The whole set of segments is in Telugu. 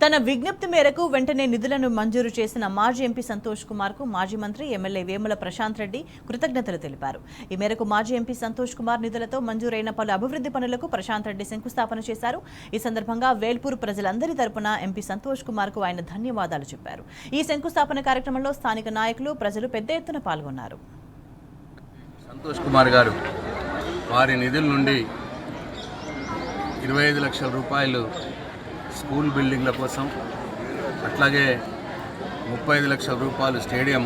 తన విజ్ఞప్తి మేరకు వెంటనే నిధులను మంజూరు చేసిన మాజీ ఎంపీ సంతోష్ కుమార్ కు మాజీ మంత్రి ఎమ్మెల్యే వేముల ప్రశాంత్ రెడ్డి కృతజ్ఞతలు తెలిపారు. ఈ మేరకు మాజీ ఎంపీ సంతోష్ కుమార్ నిధులతో మంజూరైన పలు అభివృద్ధి పనులకు ప్రశాంత్ రెడ్డి శంకుస్థాపన చేశారు. ఈ సందర్భంగా వేల్పూర్ ప్రజలందరి తరపున ఎంపీ సంతోష్ కుమార్ కు ఆయన ధన్యవాదాలు చెప్పారు. ఈ శంకుస్థాపన కార్యక్రమంలో స్థానిక నాయకులు, ప్రజలు పెద్ద ఎత్తున పాల్గొన్నారు. సంతోష్ కుమార్ గారు వారి నిధుల నుండి 25 లక్షల రూపాయలు స్కూల్ బిల్డింగ్ల కోసం, అట్లాగే 35 లక్షల రూపాయలు స్టేడియం,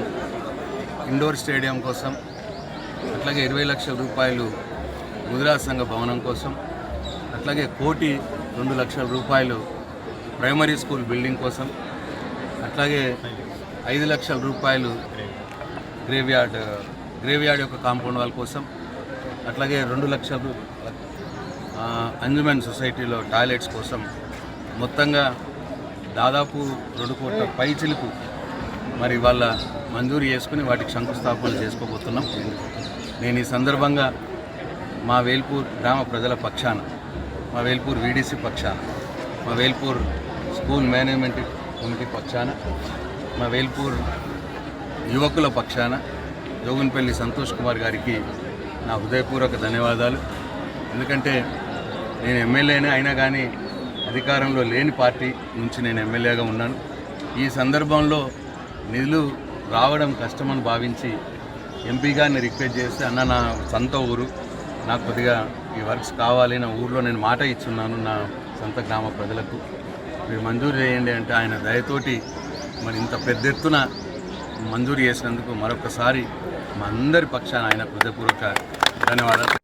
ఇండోర్ స్టేడియం కోసం, అట్లాగే 20 లక్షల రూపాయలు గుజరాత్ సంఘ భవనం కోసం, అట్లాగే 1,02,00,000 రూపాయలు ప్రైమరీ స్కూల్ బిల్డింగ్ కోసం, అట్లాగే 5 లక్షల రూపాయలు గ్రేవ్యార్డ్ యొక్క కాంపౌండ్ వాల్ కోసం, అట్లాగే 2 లక్షలు అంజుమన్ సొసైటీలో టాయిలెట్స్ కోసం మొత్తంగా దాదాపు 2 కోట్ల పైచిలుకు మరి వాళ్ళ మంజూరు చేసుకుని వాటికి శంకుస్థాపన చేసుకోబోతున్నాం. నేను ఈ సందర్భంగా మా వేల్పూర్ గ్రామ ప్రజల పక్షాన, మా వేల్పూర్ వీడీసీ పక్షాన, మా వేల్పూర్ స్కూల్ మేనేజ్మెంట్ కమిటీ పక్షాన, మా వేల్పూర్ యువకుల పక్షాన జోగున్పల్లి సంతోష్ కుమార్ గారికి నా హృదయపూర్వక ధన్యవాదాలు. ఎందుకంటే నేను ఎమ్మెల్యేనే అయినా కానీ అధికారంలో లేని పార్టీ నుంచి నేను ఎమ్మెల్యేగా ఉన్నాను. ఈ సందర్భంలో నిధులు రావడం కష్టమని భావించి ఎంపీ గారిని రిక్వెస్ట్ చేస్తే, అన్న నా సొంత ఊరు, నాకు కొద్దిగా ఈ వర్క్స్ కావాలి, నా ఊర్లో నేను మాట ఇచ్చున్నాను నా సొంత గ్రామ ప్రజలకు, మీరు మంజూరు చేయండి అంటే ఆయన దయతోటి మరి ఇంత పెద్ద ఎత్తున మంజూరు చేసినందుకు మరొకసారి మా అందరి పక్షాన ఆయన హృదయపూర్వక ధన్యవాదాలు.